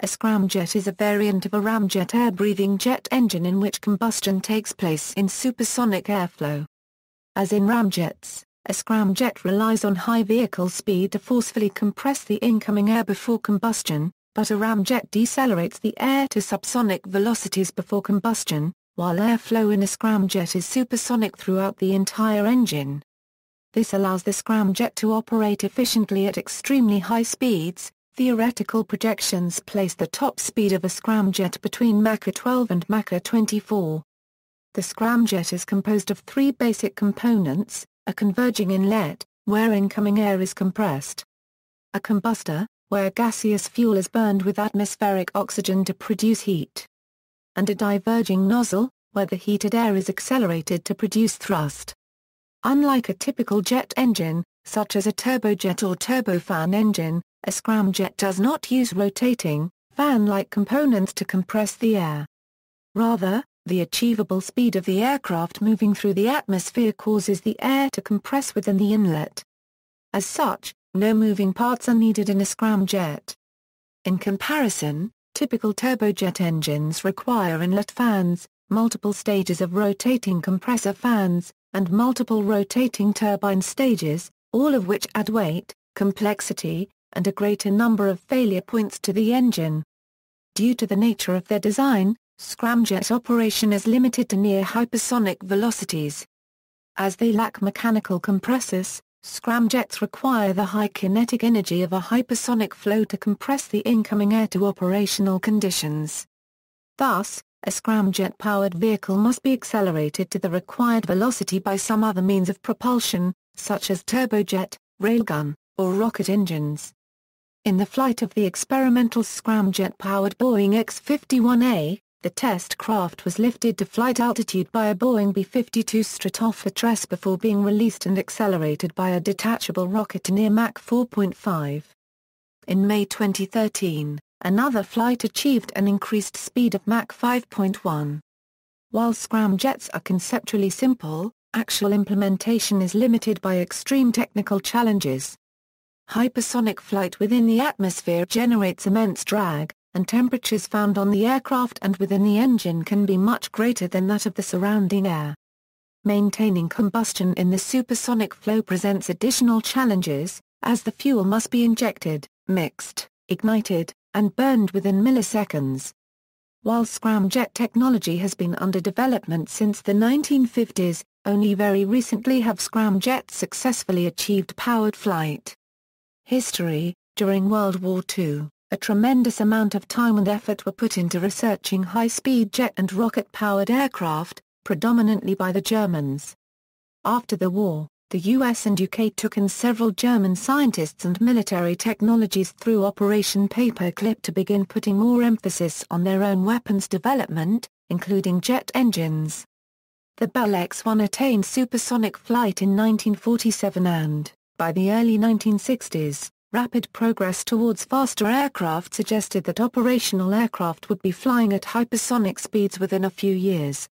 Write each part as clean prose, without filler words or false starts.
A scramjet is a variant of a ramjet air-breathing jet engine in which combustion takes place in supersonic airflow. As in ramjets, a scramjet relies on high vehicle speed to forcefully compress the incoming air before combustion, but a ramjet decelerates the air to subsonic velocities before combustion, while airflow in a scramjet is supersonic throughout the entire engine. This allows the scramjet to operate efficiently at extremely high speeds. Theoretical projections place the top speed of a scramjet between Mach 12 and Mach 24. The scramjet is composed of three basic components: a converging inlet, where incoming air is compressed; a combustor, where gaseous fuel is burned with atmospheric oxygen to produce heat; and a diverging nozzle, where the heated air is accelerated to produce thrust. Unlike a typical jet engine, such as a turbojet or turbofan engine, a scramjet does not use rotating, fan-like components to compress the air. Rather, the achievable speed of the aircraft moving through the atmosphere causes the air to compress within the inlet. As such, no moving parts are needed in a scramjet. In comparison, typical turbojet engines require inlet fans, multiple stages of rotating compressor fans, and multiple rotating turbine stages, all of which add weight, complexity, and a greater number of failure points to the engine. Due to the nature of their design, scramjet operation is limited to near hypersonic velocities. As they lack mechanical compressors, scramjets require the high kinetic energy of a hypersonic flow to compress the incoming air to operational conditions. Thus, a scramjet-powered vehicle must be accelerated to the required velocity by some other means of propulsion, such as turbojet, railgun, or rocket engines. In the flight of the experimental scramjet-powered Boeing X-51A, the test craft was lifted to flight altitude by a Boeing B-52 Stratofortress before being released and accelerated by a detachable rocket to near Mach 4.5. In May 2013, another flight achieved an increased speed of Mach 5.1. While scramjets are conceptually simple, actual implementation is limited by extreme technical challenges. Hypersonic flight within the atmosphere generates immense drag, and temperatures found on the aircraft and within the engine can be much greater than that of the surrounding air. Maintaining combustion in the supersonic flow presents additional challenges, as the fuel must be injected, mixed, ignited, and burned within milliseconds. While scramjet technology has been under development since the 1950s, only very recently have scramjets successfully achieved powered flight. History: during World War II, a tremendous amount of time and effort were put into researching high-speed jet and rocket-powered aircraft, predominantly by the Germans. After the war, the US and UK took in several German scientists and military technologies through Operation Paperclip to begin putting more emphasis on their own weapons development, including jet engines. The Bell X-1 attained supersonic flight in 1947 and, by the early 1960s, rapid progress towards faster aircraft suggested that operational aircraft would be flying at hypersonic speeds within a few years.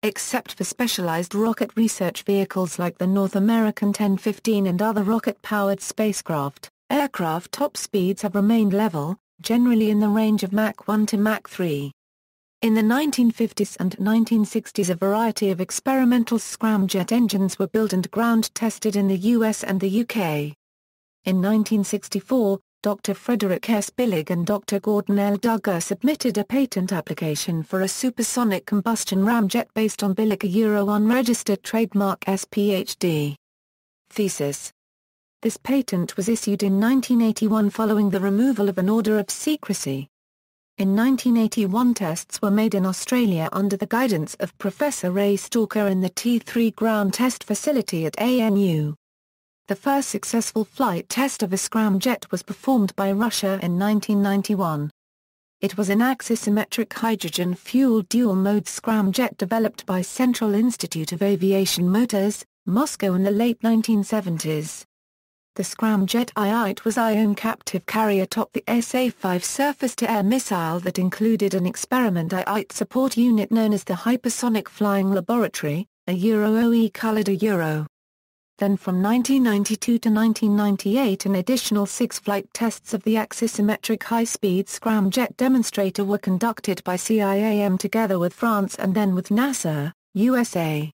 Except for specialized rocket research vehicles like the North American 10-15 and other rocket-powered spacecraft, aircraft top speeds have remained level, generally in the range of Mach 1 to Mach 3. In the 1950s and 1960s a variety of experimental scramjet engines were built and ground-tested in the US and the UK. In 1964, Dr. Frederick S. Billig and Dr. Gordon L. Duggar submitted a patent application for a supersonic combustion ramjet based on Billig Euro-1 registered trademark SPHD. Thesis. This patent was issued in 1981 following the removal of an order of secrecy. In 1981 tests were made in Australia under the guidance of Professor Ray Stalker in the T3 ground test facility at ANU. The first successful flight test of a scramjet was performed by Russia in 1991. It was an axisymmetric hydrogen-fueled dual-mode scramjet developed by Central Institute of Aviation Motors, Moscow in the late 1970s. The scramjet I-8 was Ion captive carrier topped the SA-5 surface-to-air missile that included an experiment I-8 support unit known as the Hypersonic Flying Laboratory, a Euro-OE colored a Euro. Then from 1992 to 1998 an additional 6 flight tests of the axisymmetric high-speed Scramjet demonstrator were conducted by CIAM together with France and then with NASA, USA.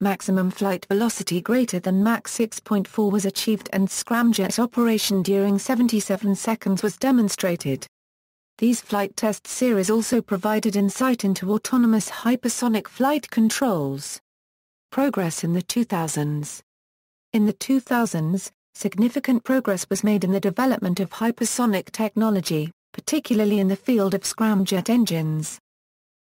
Maximum flight velocity greater than Mach 6.4 was achieved and Scramjet operation during 77 seconds was demonstrated. These flight test series also provided insight into autonomous hypersonic flight controls. Progress in the 2000s. In the 2000s, significant progress was made in the development of hypersonic technology, particularly in the field of scramjet engines.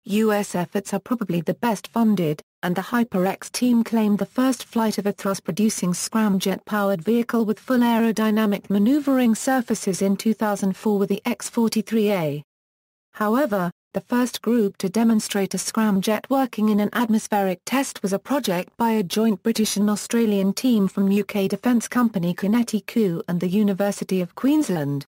U.S. efforts are probably the best funded, and the HyperX team claimed the first flight of a thrust-producing scramjet-powered vehicle with full aerodynamic maneuvering surfaces in 2004 with the X-43A. However, the first group to demonstrate a scramjet working in an atmospheric test was a project by a joint British and Australian team from UK defence company Kinetic and the University of Queensland.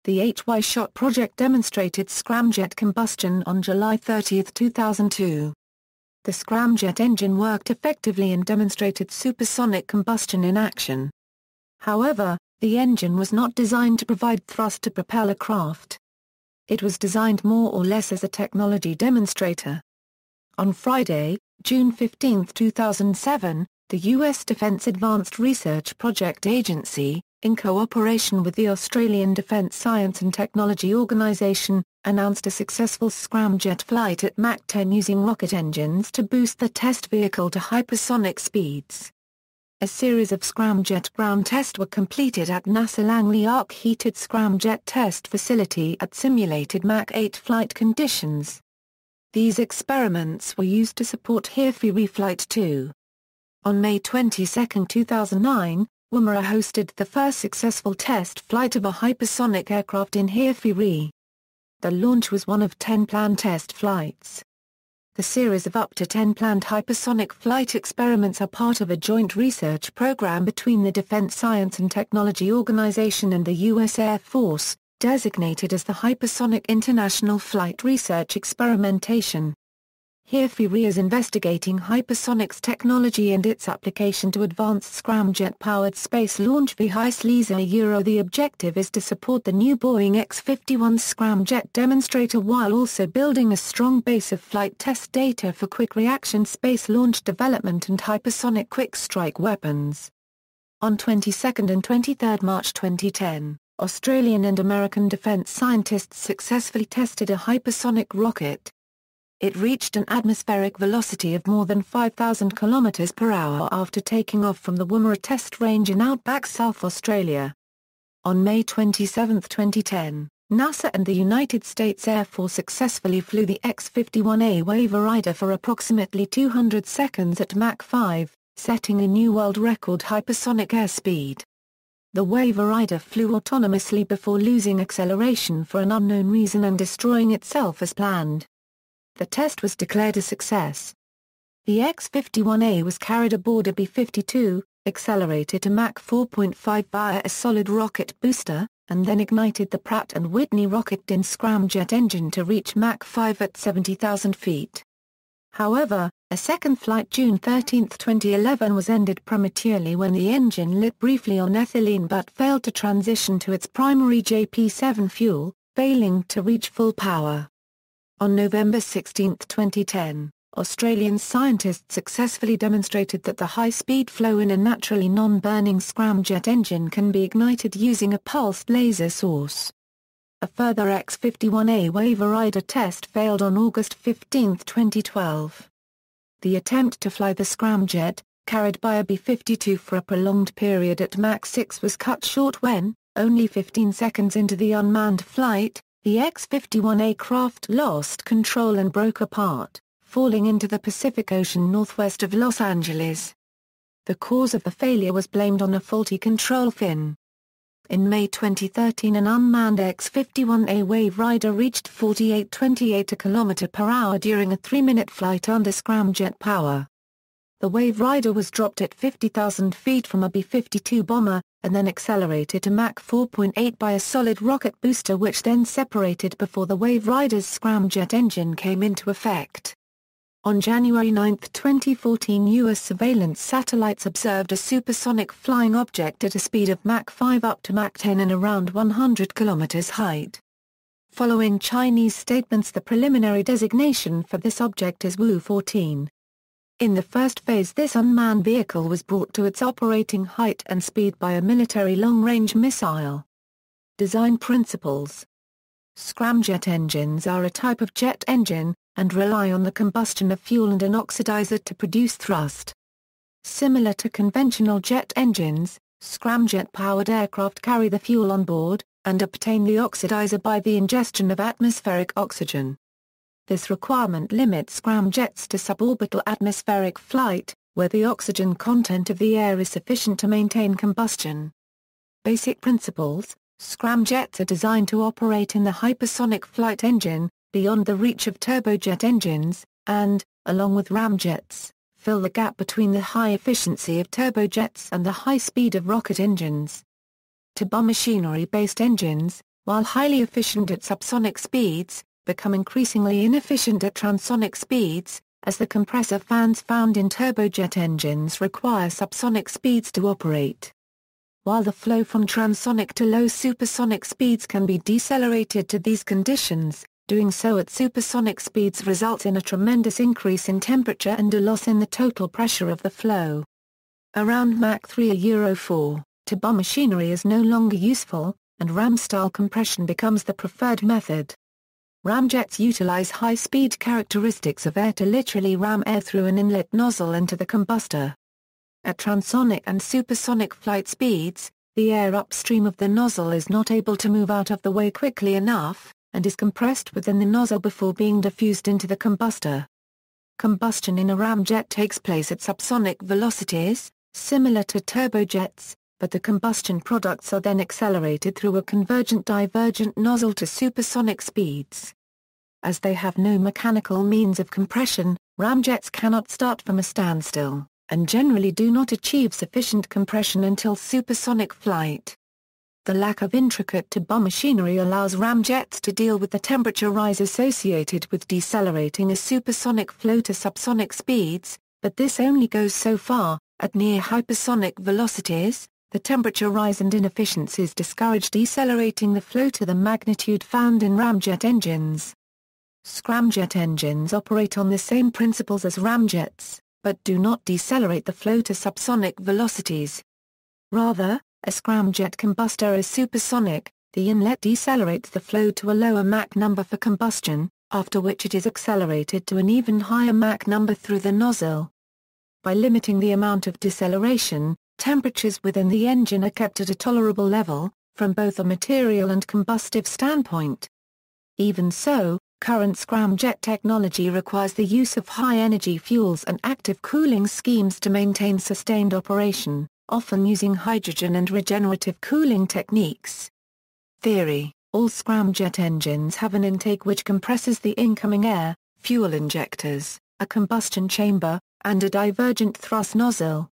The HY-SHOT project demonstrated scramjet combustion on July 30, 2002. The scramjet engine worked effectively and demonstrated supersonic combustion in action. However, the engine was not designed to provide thrust to propel a craft. It was designed more or less as a technology demonstrator. On Friday, June 15, 2007, the U.S. Defense Advanced Research Project Agency, in cooperation with the Australian Defence Science and Technology Organisation, announced a successful scramjet flight at Mach 10 using rocket engines to boost the test vehicle to hypersonic speeds. A series of scramjet ground tests were completed at NASA Langley Arc Heated Scramjet Test Facility at simulated Mach 8 flight conditions. These experiments were used to support HERE-3 reflight 2. On May 22, 2009, Woomera hosted the first successful test flight of a hypersonic aircraft in HERE-3. The launch was one of 10 planned test flights. The series of up to 10 planned hypersonic flight experiments are part of a joint research program between the Defense Science and Technology Organization and the U.S. Air Force, designated as the Hypersonic International Flight Research Experimentation. HERE-3 is investigating hypersonics technology and its application to advanced scramjet-powered space launch vehicles. The objective is to support the new Boeing X-51 scramjet demonstrator while also building a strong base of flight test data for quick-reaction space launch development and hypersonic quick-strike weapons. On 22 and 23 March 2010, Australian and American defense scientists successfully tested a hypersonic rocket. It reached an atmospheric velocity of more than 5,000 km per hour after taking off from the Woomera test range in outback South Australia. On May 27, 2010, NASA and the United States Air Force successfully flew the X-51A Waverider for approximately 200 seconds at Mach 5, setting a new world record hypersonic airspeed. The Waverider flew autonomously before losing acceleration for an unknown reason and destroying itself as planned. The test was declared a success. The X-51A was carried aboard a B-52, accelerated to Mach 4.5 via a solid rocket booster, and then ignited the Pratt & Whitney rocket-in scramjet engine to reach Mach 5 at 70,000 feet. However, a second flight June 13, 2011 was ended prematurely when the engine lit briefly on ethylene but failed to transition to its primary JP-7 fuel, failing to reach full power. On November 16, 2010, Australian scientists successfully demonstrated that the high-speed flow in a naturally non-burning scramjet engine can be ignited using a pulsed laser source. A further X-51A Waverider test failed on August 15, 2012. The attempt to fly the scramjet, carried by a B-52 for a prolonged period at Mach 6 was cut short when, only 15 seconds into the unmanned flight, the X-51A craft lost control and broke apart, falling into the Pacific Ocean northwest of Los Angeles. The cause of the failure was blamed on a faulty control fin. In May 2013 an unmanned X-51A Waverider reached 48.28 km per hour during a 3-minute flight under scramjet power. The Waverider was dropped at 50,000 feet from a B-52 bomber, and then accelerated to Mach 4.8 by a solid rocket booster which then separated before the Waverider's scramjet engine came into effect. On January 9, 2014, U.S. surveillance satellites observed a supersonic flying object at a speed of Mach 5 up to Mach 10 and around 100 km height. Following Chinese statements, the preliminary designation for this object is Wu-14. In the first phase, this unmanned vehicle was brought to its operating height and speed by a military long-range missile. Design principles. Scramjet engines are a type of jet engine, and rely on the combustion of fuel and an oxidizer to produce thrust. Similar to conventional jet engines, scramjet-powered aircraft carry the fuel on board, and obtain the oxidizer by the ingestion of atmospheric oxygen. This requirement limits scramjets to suborbital atmospheric flight, where the oxygen content of the air is sufficient to maintain combustion. Basic principles: scramjets are designed to operate in the hypersonic flight engine, beyond the reach of turbojet engines, and, along with ramjets, fill the gap between the high efficiency of turbojets and the high speed of rocket engines. Turbomachinery-based engines, while highly efficient at subsonic speeds, become increasingly inefficient at transonic speeds, as the compressor fans found in turbojet engines require subsonic speeds to operate. While the flow from transonic to low supersonic speeds can be decelerated to these conditions, doing so at supersonic speeds results in a tremendous increase in temperature and a loss in the total pressure of the flow. Around Mach 3/4, turbomachinery is no longer useful, and ram-style compression becomes the preferred method. Ramjets utilize high-speed characteristics of air to literally ram air through an inlet nozzle into the combustor. At transonic and supersonic flight speeds, the air upstream of the nozzle is not able to move out of the way quickly enough, and is compressed within the nozzle before being diffused into the combustor. Combustion in a ramjet takes place at subsonic velocities, similar to turbojets, but the combustion products are then accelerated through a convergent divergent nozzle to supersonic speeds. As they have no mechanical means of compression, ramjets cannot start from a standstill, and generally do not achieve sufficient compression until supersonic flight. The lack of intricate turbomachinery allows ramjets to deal with the temperature rise associated with decelerating a supersonic flow to subsonic speeds, but this only goes so far. At near hypersonic velocities, the temperature rise and inefficiencies discourage decelerating the flow to the magnitude found in ramjet engines. Scramjet engines operate on the same principles as ramjets, but do not decelerate the flow to subsonic velocities. Rather, a scramjet combustor is supersonic. The inlet decelerates the flow to a lower Mach number for combustion, after which it is accelerated to an even higher Mach number through the nozzle. By limiting the amount of deceleration, temperatures within the engine are kept at a tolerable level, from both a material and combustive standpoint. Even so, current scramjet technology requires the use of high-energy fuels and active cooling schemes to maintain sustained operation, often using hydrogen and regenerative cooling techniques. Theory: all scramjet engines have an intake which compresses the incoming air, fuel injectors, a combustion chamber, and a divergent thrust nozzle.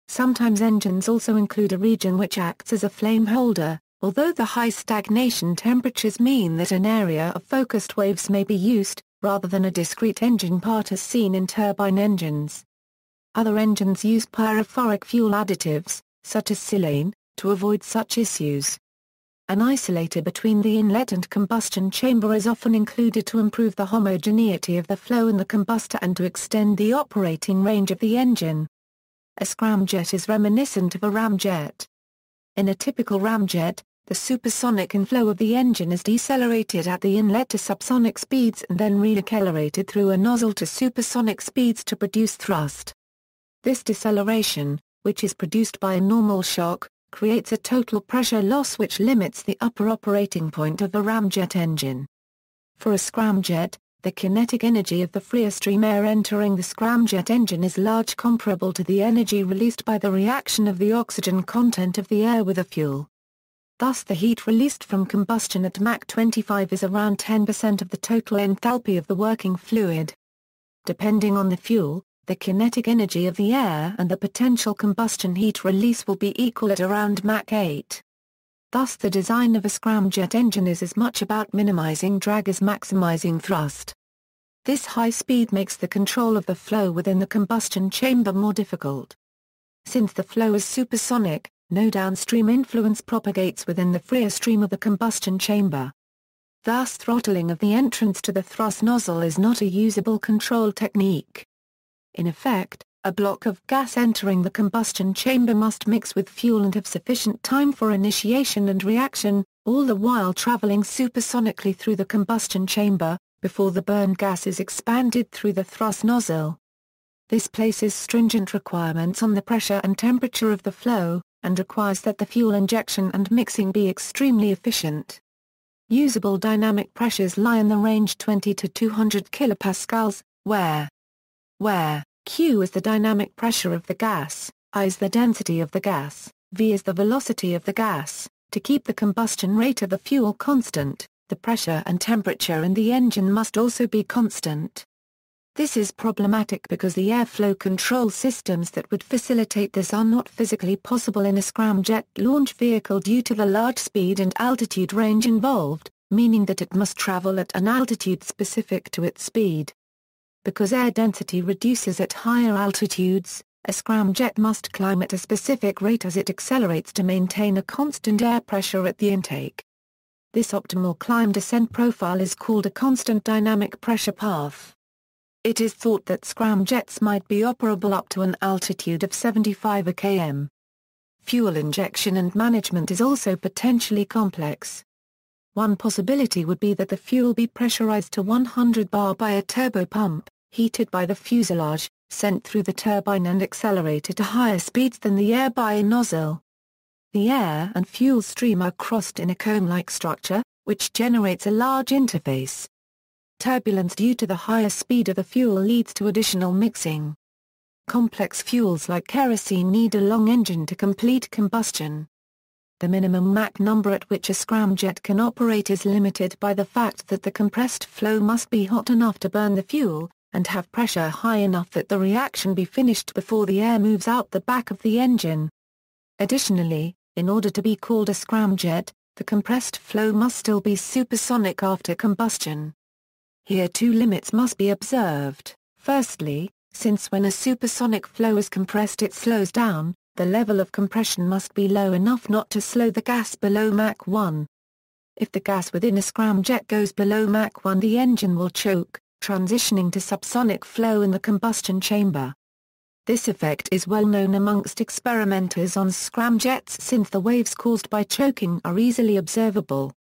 Sometimes engines also include a region which acts as a flame holder, although the high stagnation temperatures mean that an area of focused waves may be used, rather than a discrete engine part as seen in turbine engines. Other engines use pyrophoric fuel additives, such as silane, to avoid such issues. An isolator between the inlet and combustion chamber is often included to improve the homogeneity of the flow in the combustor and to extend the operating range of the engine. A scramjet is reminiscent of a ramjet. In a typical ramjet, the supersonic inflow of the engine is decelerated at the inlet to subsonic speeds and then re-accelerated through a nozzle to supersonic speeds to produce thrust. This deceleration, which is produced by a normal shock, creates a total pressure loss which limits the upper operating point of a ramjet engine. For a scramjet, the kinetic energy of the freer stream air entering the scramjet engine is largely comparable to the energy released by the reaction of the oxygen content of the air with the fuel. Thus the heat released from combustion at Mach 25 is around 10% of the total enthalpy of the working fluid. Depending on the fuel, the kinetic energy of the air and the potential combustion heat release will be equal at around Mach 8. Thus the design of a scramjet engine is as much about minimizing drag as maximizing thrust. This high speed makes the control of the flow within the combustion chamber more difficult. Since the flow is supersonic, no downstream influence propagates within the freer stream of the combustion chamber. Thus throttling of the entrance to the thrust nozzle is not a usable control technique. In effect, a block of gas entering the combustion chamber must mix with fuel and have sufficient time for initiation and reaction, all the while traveling supersonically through the combustion chamber, before the burned gas is expanded through the thrust nozzle. This places stringent requirements on the pressure and temperature of the flow, and requires that the fuel injection and mixing be extremely efficient. Usable dynamic pressures lie in the range 20 to 200 kilopascals, where Q is the dynamic pressure of the gas, I is the density of the gas, V is the velocity of the gas. To keep the combustion rate of the fuel constant, the pressure and temperature in the engine must also be constant. This is problematic because the airflow control systems that would facilitate this are not physically possible in a scramjet launch vehicle due to the large speed and altitude range involved, meaning that it must travel at an altitude specific to its speed. Because air density reduces at higher altitudes, a scramjet must climb at a specific rate as it accelerates to maintain a constant air pressure at the intake. This optimal climb-descent profile is called a constant dynamic pressure path. It is thought that scramjets might be operable up to an altitude of 75 km. Fuel injection and management is also potentially complex. One possibility would be that the fuel be pressurized to 100 bar by a turbopump, heated by the fuselage, sent through the turbine and accelerated to higher speeds than the air by a nozzle. The air and fuel stream are crossed in a comb-like structure, which generates a large interface. Turbulence due to the higher speed of the fuel leads to additional mixing. Complex fuels like kerosene need a long engine to complete combustion. The minimum Mach number at which a scramjet can operate is limited by the fact that the compressed flow must be hot enough to burn the fuel, and have pressure high enough that the reaction be finished before the air moves out the back of the engine. Additionally, in order to be called a scramjet, the compressed flow must still be supersonic after combustion. Here two limits must be observed. Firstly, since when a supersonic flow is compressed it slows down, the level of compression must be low enough not to slow the gas below Mach 1. If the gas within a scramjet goes below Mach 1 the engine will choke, transitioning to subsonic flow in the combustion chamber. This effect is well known amongst experimenters on scramjets since the waves caused by choking are easily observable.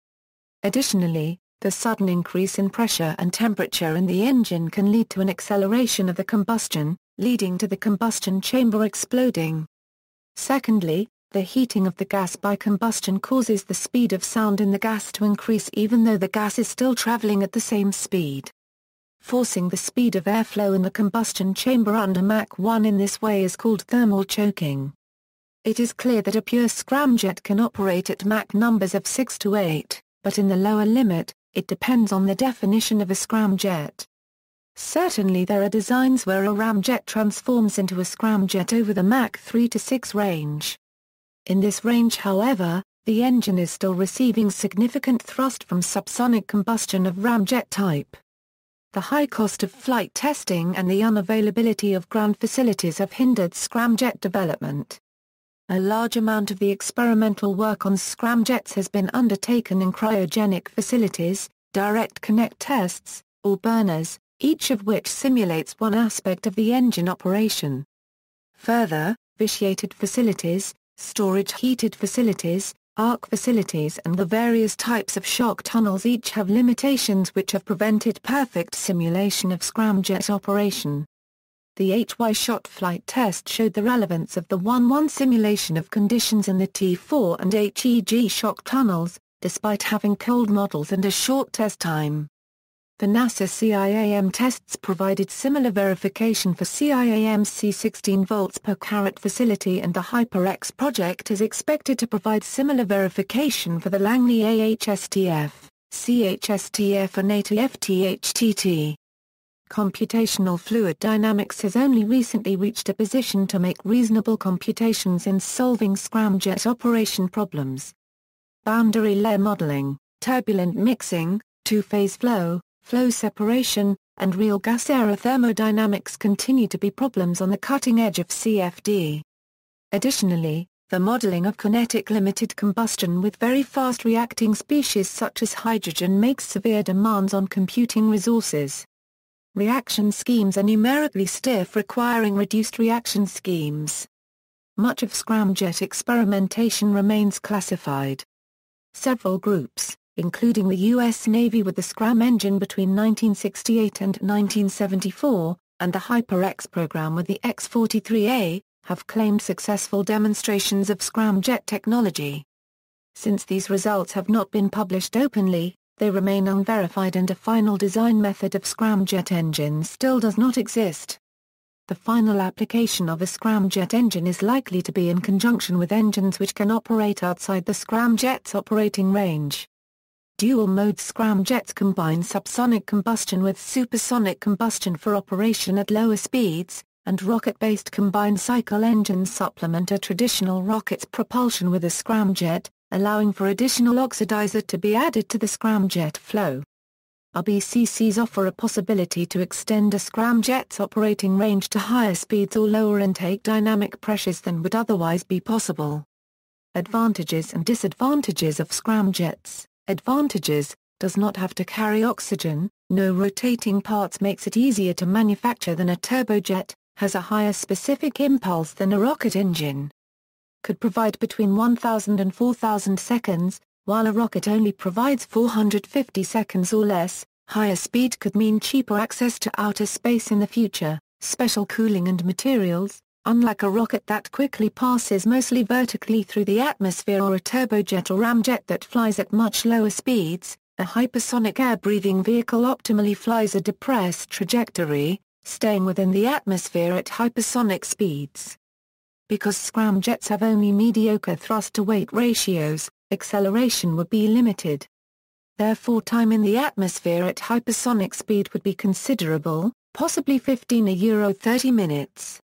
Additionally, the sudden increase in pressure and temperature in the engine can lead to an acceleration of the combustion, leading to the combustion chamber exploding. Secondly, the heating of the gas by combustion causes the speed of sound in the gas to increase even though the gas is still traveling at the same speed. Forcing the speed of airflow in the combustion chamber under Mach 1 in this way is called thermal choking. It is clear that a pure scramjet can operate at Mach numbers of 6 to 8, but in the lower limit, it depends on the definition of a scramjet. Certainly there are designs where a ramjet transforms into a scramjet over the Mach 3 to 6 range. In this range however, the engine is still receiving significant thrust from subsonic combustion of ramjet type. The high cost of flight testing and the unavailability of ground facilities have hindered scramjet development. A large amount of the experimental work on scramjets has been undertaken in cryogenic facilities, direct connect tests, or burners, each of which simulates one aspect of the engine operation. Further, vitiated facilities, storage heated facilities, arc facilities and the various types of shock tunnels each have limitations which have prevented perfect simulation of scramjet operation. The HY shot flight test showed the relevance of the 1-1 simulation of conditions in the T4 and HEG shock tunnels, despite having cold models and a short test time. The NASA CIAM tests provided similar verification for CIAM's C16 volts per carat facility and the HyperX project is expected to provide similar verification for the Langley AHSTF, CHSTF and ATF-THTT. Computational fluid dynamics has only recently reached a position to make reasonable computations in solving scramjet operation problems. Boundary layer modeling, turbulent mixing, two-phase flow, flow separation, and real gas aerothermodynamics continue to be problems on the cutting edge of CFD. Additionally, the modeling of kinetic limited combustion with very fast reacting species such as hydrogen makes severe demands on computing resources. Reaction schemes are numerically stiff, requiring reduced reaction schemes. Much of scramjet experimentation remains classified. Several groups, including the U.S. Navy with the Scram engine between 1968 and 1974, and the HyperX program with the X-43A, have claimed successful demonstrations of scramjet technology. Since these results have not been published openly, they remain unverified and a final design method of scramjet engine still does not exist. The final application of a scramjet engine is likely to be in conjunction with engines which can operate outside the scramjet's operating range. Dual-mode scramjets combine subsonic combustion with supersonic combustion for operation at lower speeds, and rocket-based combined cycle engines supplement a traditional rocket's propulsion with a scramjet, allowing for additional oxidizer to be added to the scramjet flow. RBCCs offer a possibility to extend a scramjet's operating range to higher speeds or lower intake dynamic pressures than would otherwise be possible. Advantages and disadvantages of scramjets. Advantages: does not have to carry oxygen, no rotating parts makes it easier to manufacture than a turbojet, has a higher specific impulse than a rocket engine. Could provide between 1,000 and 4,000 seconds, while a rocket only provides 450 seconds or less. Higher speed could mean cheaper access to outer space in the future, special cooling and materials, unlike a rocket that quickly passes mostly vertically through the atmosphere or a turbojet or ramjet that flies at much lower speeds. A hypersonic air-breathing vehicle optimally flies a depressed trajectory, staying within the atmosphere at hypersonic speeds. Because scramjets have only mediocre thrust-to-weight ratios, acceleration would be limited. Therefore, time in the atmosphere at hypersonic speed would be considerable, possibly 15–30 minutes.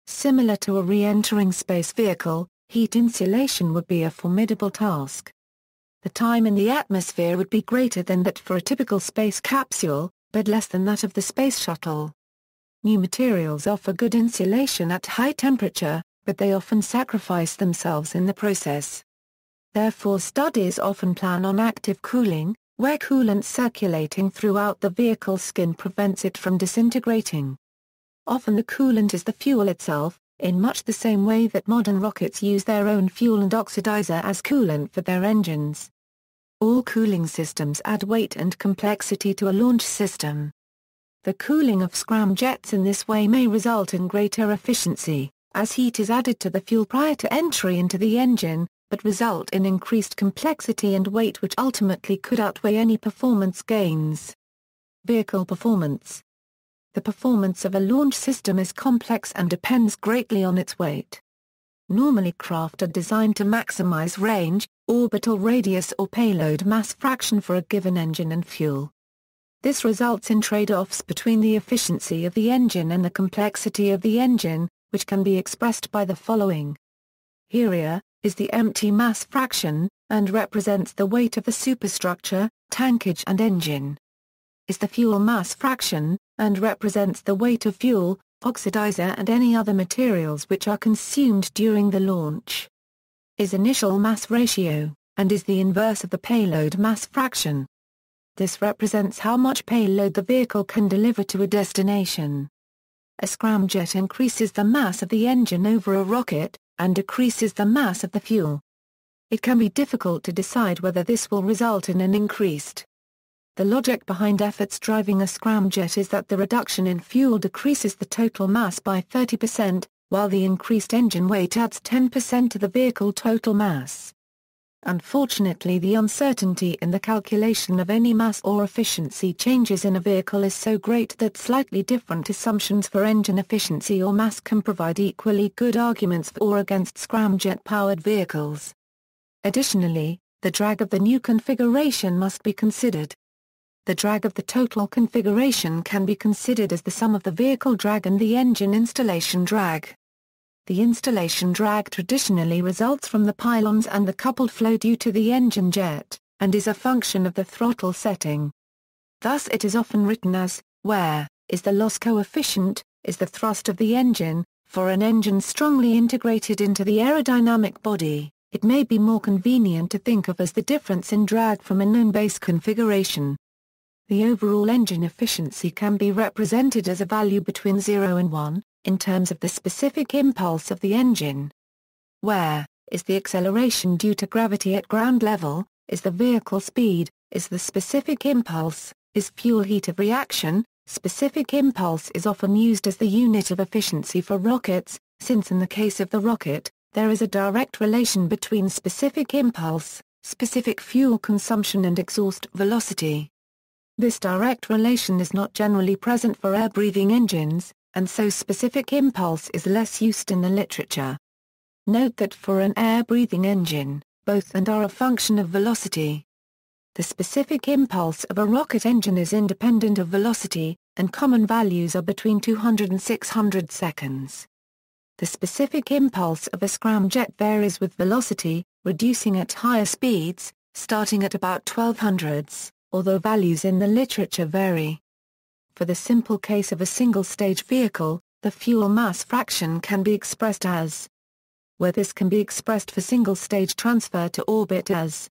Similar to a re-entering space vehicle, heat insulation would be a formidable task. The time in the atmosphere would be greater than that for a typical space capsule, but less than that of the space shuttle. New materials offer good insulation at high temperature, but they often sacrifice themselves in the process. Therefore, studies often plan on active cooling, where coolant circulating throughout the vehicle skin prevents it from disintegrating. Often the coolant is the fuel itself, in much the same way that modern rockets use their own fuel and oxidizer as coolant for their engines. All cooling systems add weight and complexity to a launch system. The cooling of scramjets in this way may result in greater efficiency, as heat is added to the fuel prior to entry into the engine, but result in increased complexity and weight which ultimately could outweigh any performance gains. Vehicle performance. The performance of a launch system is complex and depends greatly on its weight. Normally craft are designed to maximize range, orbital radius or payload mass fraction for a given engine and fuel. This results in trade-offs between the efficiency of the engine and the complexity of the engine, which can be expressed by the following. Area is the empty mass fraction, and represents the weight of the superstructure, tankage and engine. Is the fuel mass fraction, and represents the weight of fuel, oxidizer and any other materials which are consumed during the launch. Is initial mass ratio, and is the inverse of the payload mass fraction. This represents how much payload the vehicle can deliver to a destination. A scramjet increases the mass of the engine over a rocket, and decreases the mass of the fuel. It can be difficult to decide whether this will result in an increased. The logic behind efforts driving a scramjet is that the reduction in fuel decreases the total mass by 30%, while the increased engine weight adds 10% to the vehicle total mass. Unfortunately, the uncertainty in the calculation of any mass or efficiency changes in a vehicle is so great that slightly different assumptions for engine efficiency or mass can provide equally good arguments for or against scramjet-powered vehicles. Additionally, the drag of the new configuration must be considered. The drag of the total configuration can be considered as the sum of the vehicle drag and the engine installation drag. The installation drag traditionally results from the pylons and the coupled flow due to the engine jet, and is a function of the throttle setting. Thus it is often written as Where is the loss coefficient, is the thrust of the engine. For an engine strongly integrated into the aerodynamic body, it may be more convenient to think of as the difference in drag from a known base configuration. The overall engine efficiency can be represented as a value between 0 and 1, in terms of the specific impulse of the engine. Where is the acceleration due to gravity at ground level, is the vehicle speed, is the specific impulse, is fuel heat of reaction. Specific impulse is often used as the unit of efficiency for rockets, since in the case of the rocket, there is a direct relation between specific impulse, specific fuel consumption and exhaust velocity. This direct relation is not generally present for air-breathing engines, and so specific impulse is less used in the literature. Note that for an air-breathing engine, both and are a function of velocity. The specific impulse of a rocket engine is independent of velocity, and common values are between 200 and 600 seconds. The specific impulse of a scramjet varies with velocity, reducing at higher speeds, starting at about 1200s, although values in the literature vary. For the simple case of a single-stage vehicle, the fuel mass fraction can be expressed as, where this can be expressed for single-stage transfer to orbit as,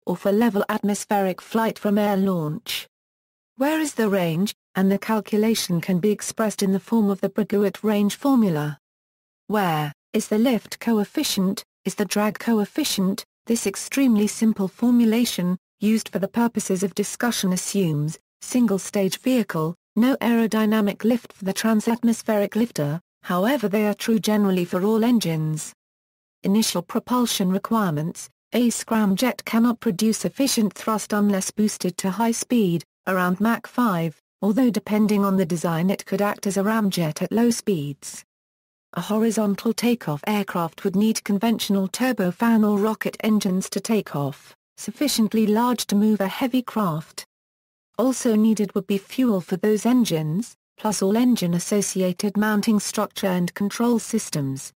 or for level atmospheric flight from air launch. Where is the range, and the calculation can be expressed in the form of the Breguet range formula. Where is the lift coefficient, is the drag coefficient. This extremely simple formulation, used for the purposes of discussion, assumes, single-stage vehicle, no aerodynamic lift for the transatmospheric lifter, however they are true generally for all engines. Initial propulsion requirements. A scramjet cannot produce efficient thrust unless boosted to high speed, around Mach 5, although depending on the design it could act as a ramjet at low speeds. A horizontal takeoff aircraft would need conventional turbofan or rocket engines to take off, sufficiently large to move a heavy craft. Also needed would be fuel for those engines, plus all engine-associated mounting structure and control systems.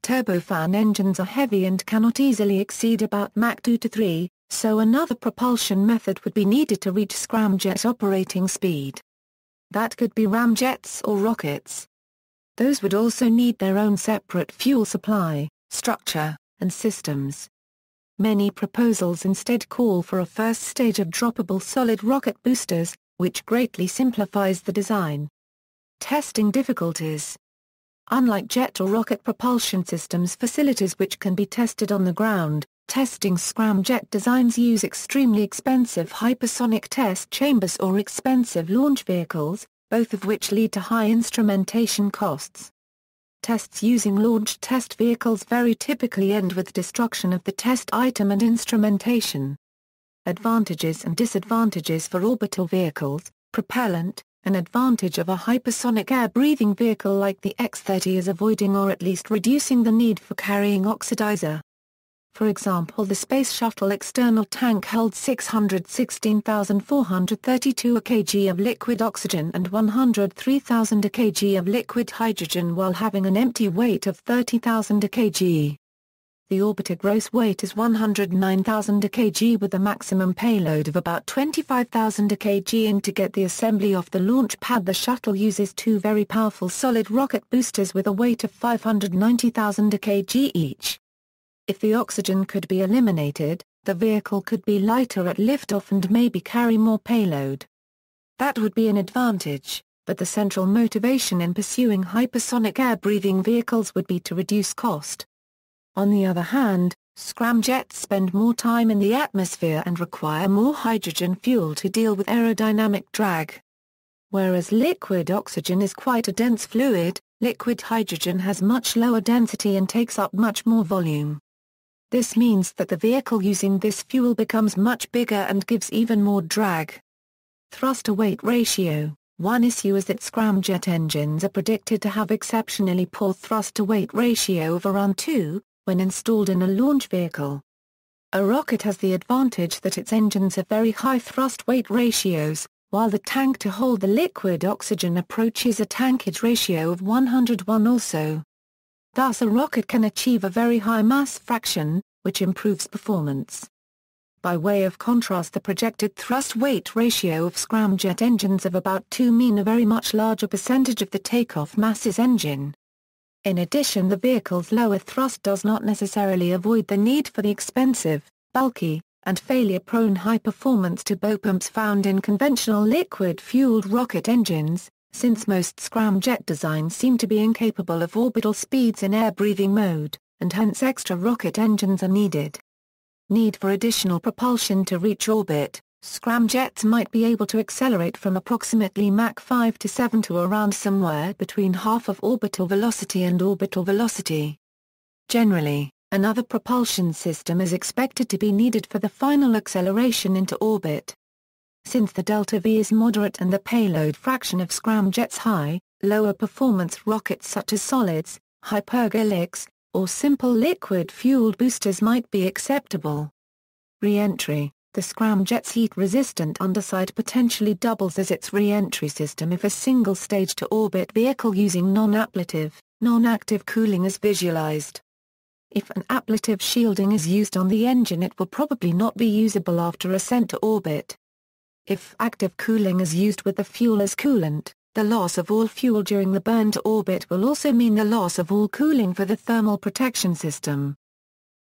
Turbofan engines are heavy and cannot easily exceed about Mach 2 to 3, so another propulsion method would be needed to reach scramjet operating speed. That could be ramjets or rockets. Those would also need their own separate fuel supply, structure, and systems. Many proposals instead call for a first stage of droppable solid rocket boosters, which greatly simplifies the design. Testing difficulties. Unlike jet or rocket propulsion systems, facilities which can be tested on the ground, testing scramjet designs use extremely expensive hypersonic test chambers or expensive launch vehicles, both of which lead to high instrumentation costs. Tests using launch test vehicles very typically end with destruction of the test item and instrumentation. Advantages and disadvantages for orbital vehicles. Propellant. An advantage of a hypersonic air-breathing vehicle like the X-30 is avoiding or at least reducing the need for carrying oxidizer. For example, the Space Shuttle external tank held 616,432 kg of liquid oxygen and 103,000 kg of liquid hydrogen while having an empty weight of 30,000 kg. The orbiter gross weight is 109,000 kg with a maximum payload of about 25,000 kg, and to get the assembly off the launch pad the shuttle uses two very powerful solid rocket boosters with a weight of 590,000 kg each. If the oxygen could be eliminated, the vehicle could be lighter at liftoff and maybe carry more payload. That would be an advantage, but the central motivation in pursuing hypersonic air-breathing vehicles would be to reduce cost. On the other hand, scramjets spend more time in the atmosphere and require more hydrogen fuel to deal with aerodynamic drag. Whereas liquid oxygen is quite a dense fluid, liquid hydrogen has much lower density and takes up much more volume. This means that the vehicle using this fuel becomes much bigger and gives even more drag. Thrust-to-weight ratio. One issue is that scramjet engines are predicted to have exceptionally poor thrust-to-weight ratio of around 2, when installed in a launch vehicle. A rocket has the advantage that its engines have very high thrust-weight ratios, while the tank to hold the liquid oxygen approaches a tankage ratio of 101 also. Thus a rocket can achieve a very high mass fraction, which improves performance. By way of contrast, the projected thrust-weight ratio of scramjet engines of about 2 mean a very much larger percentage of the takeoff mass's engine. In addition, the vehicle's lower thrust does not necessarily avoid the need for the expensive, bulky, and failure-prone high-performance turbopumps found in conventional liquid-fueled rocket engines, since most scramjet designs seem to be incapable of orbital speeds in air-breathing mode, and hence extra rocket engines are needed. Need for additional propulsion to reach orbit. Scramjets might be able to accelerate from approximately Mach 5 to 7 to around somewhere between half of orbital velocity and orbital velocity. Generally, another propulsion system is expected to be needed for the final acceleration into orbit. Since the delta-v is moderate and the payload fraction of scramjets high, lower performance rockets such as solids, hypergolics, or simple liquid-fueled boosters might be acceptable. Re-entry. The scramjet's heat-resistant underside potentially doubles as its re-entry system if a single-stage-to-orbit vehicle using non-ablative, non-active cooling is visualized. If an ablative shielding is used on the engine, it will probably not be usable after ascent to orbit. If active cooling is used with the fuel as coolant, the loss of all fuel during the burn to orbit will also mean the loss of all cooling for the thermal protection system.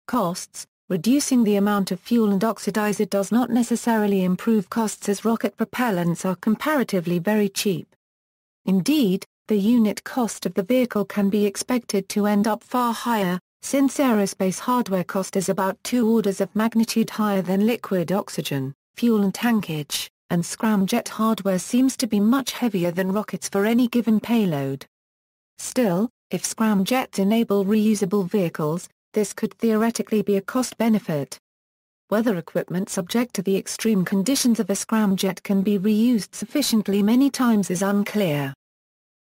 Costs. Reducing the amount of fuel and oxidizer does not necessarily improve costs, as rocket propellants are comparatively very cheap. Indeed, the unit cost of the vehicle can be expected to end up far higher, since aerospace hardware cost is about 2 orders of magnitude higher than liquid oxygen, fuel and tankage, and scramjet hardware seems to be much heavier than rockets for any given payload. Still, if scramjets enable reusable vehicles, this could theoretically be a cost benefit. Whether equipment subject to the extreme conditions of a scramjet can be reused sufficiently many times is unclear.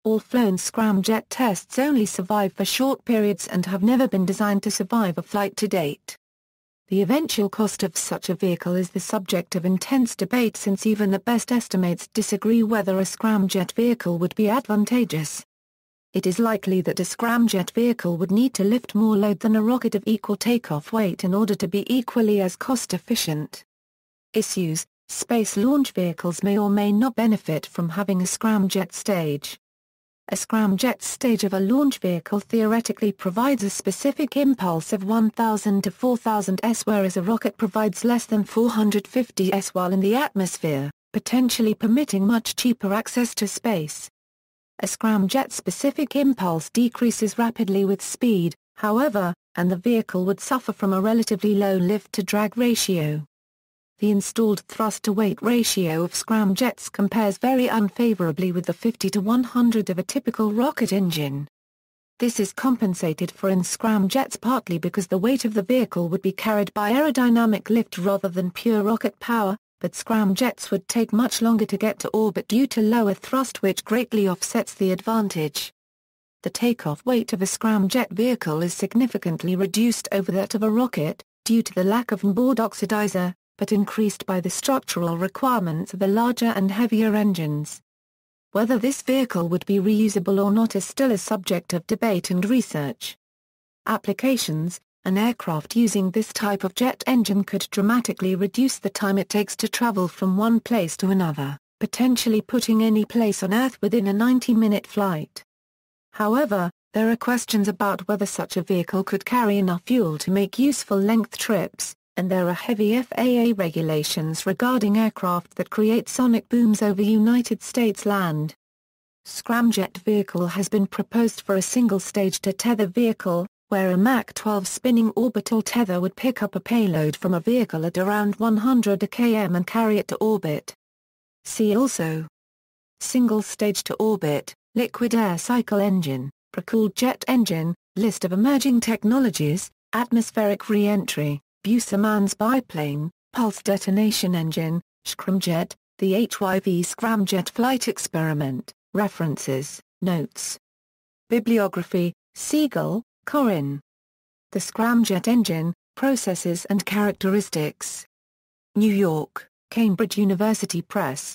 All flown scramjet tests only survive for short periods and have never been designed to survive a flight to date. The eventual cost of such a vehicle is the subject of intense debate, since even the best estimates disagree whether a scramjet vehicle would be advantageous. It is likely that a scramjet vehicle would need to lift more load than a rocket of equal takeoff weight in order to be equally as cost-efficient. Issues. Space launch vehicles may or may not benefit from having a scramjet stage. A scramjet stage of a launch vehicle theoretically provides a specific impulse of 1000 to 4000 s, whereas a rocket provides less than 450 s while in the atmosphere, potentially permitting much cheaper access to space. A scramjet-specific impulse decreases rapidly with speed, however, and the vehicle would suffer from a relatively low lift-to-drag ratio. The installed thrust-to-weight ratio of scramjets compares very unfavorably with the 50 to 100 of a typical rocket engine. This is compensated for in scramjets partly because the weight of the vehicle would be carried by aerodynamic lift rather than pure rocket power, but scramjets would take much longer to get to orbit due to lower thrust, which greatly offsets the advantage. The takeoff weight of a scramjet vehicle is significantly reduced over that of a rocket, due to the lack of onboard oxidizer, but increased by the structural requirements of the larger and heavier engines. Whether this vehicle would be reusable or not is still a subject of debate and research. Applications. An aircraft using this type of jet engine could dramatically reduce the time it takes to travel from one place to another, potentially putting any place on Earth within a 90-minute flight. However, there are questions about whether such a vehicle could carry enough fuel to make useful length trips, and there are heavy FAA regulations regarding aircraft that create sonic booms over United States land. Scramjet vehicle has been proposed for a single-stage-to-tether vehicle, where a Mach 12 spinning orbital tether would pick up a payload from a vehicle at around 100 km and carry it to orbit. See also: single-stage-to-orbit, liquid air cycle engine, pre-cooled jet engine, list of emerging technologies, atmospheric re-entry, Busemann's biplane, pulse detonation engine, Scramjet, the HYV Scramjet flight experiment. References, notes. Bibliography: Siegel, Corinne. The Scramjet engine, processes and characteristics. New York, Cambridge University Press.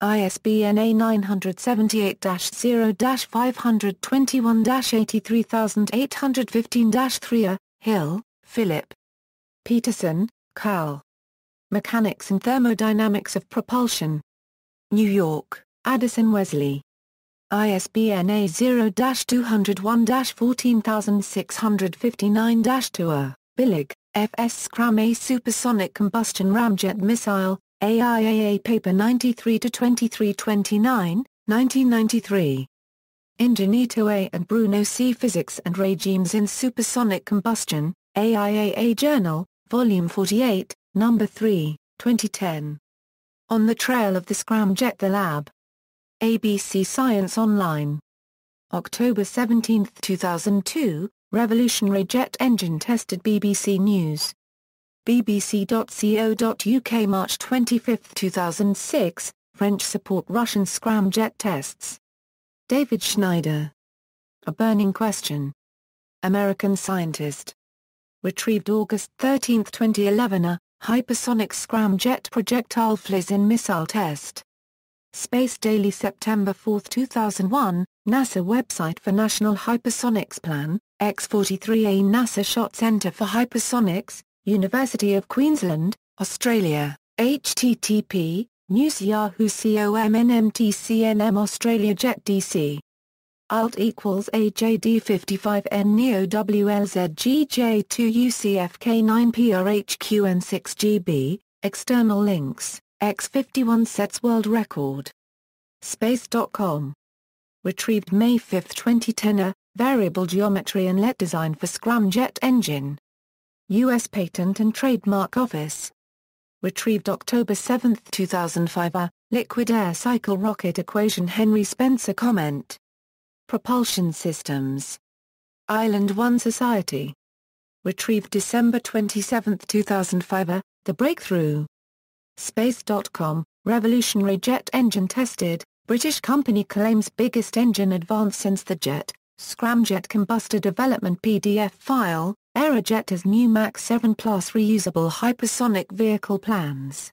ISBN A978-0-521-83815-3. Hill, Philip. Peterson, Carl. Mechanics and Thermodynamics of Propulsion. New York, Addison Wesley. ISBN A0-201-14659-2. Billig, F.S. Scram, a supersonic combustion ramjet missile, AIAA Paper 93-2329, 1993. Ingenito A. and Bruno C. Physics and Regimes in Supersonic Combustion, AIAA Journal, Volume 48, No. 3, 2010. On the Trail of the Scramjet, The Lab. ABC Science Online. October 17, 2002, Revolutionary jet engine tested. BBC News. bbc.co.uk March 25, 2006, French support Russian scramjet tests. David Schneider. A Burning Question. American Scientist. Retrieved August 13, 2011. A hypersonic scramjet projectile flies in missile test. Space Daily September 4, 2001, NASA website for National Hypersonics Plan, X-43A NASA Shot Center for Hypersonics, University of Queensland, Australia, http, news Yahoo COMNMTCNM Australia Jet DC. Alt equals AJD55N Neo WLZGJ2 UCFK9PRHQN6GB, external links, X51 sets world record. Space.com. Retrieved May 5, 2010. A variable geometry inlet design for scramjet engine. U.S. Patent and Trademark Office. Retrieved October 7, 2005. A liquid air cycle rocket equation Henry Spencer comment. Propulsion Systems. Island One Society. Retrieved December 27, 2005. The Breakthrough. Space.com, Revolutionary jet engine tested, British company claims biggest engine advance since the jet, Scramjet combustor development PDF file, Aerojet as new Mach 7 Plus reusable hypersonic vehicle plans.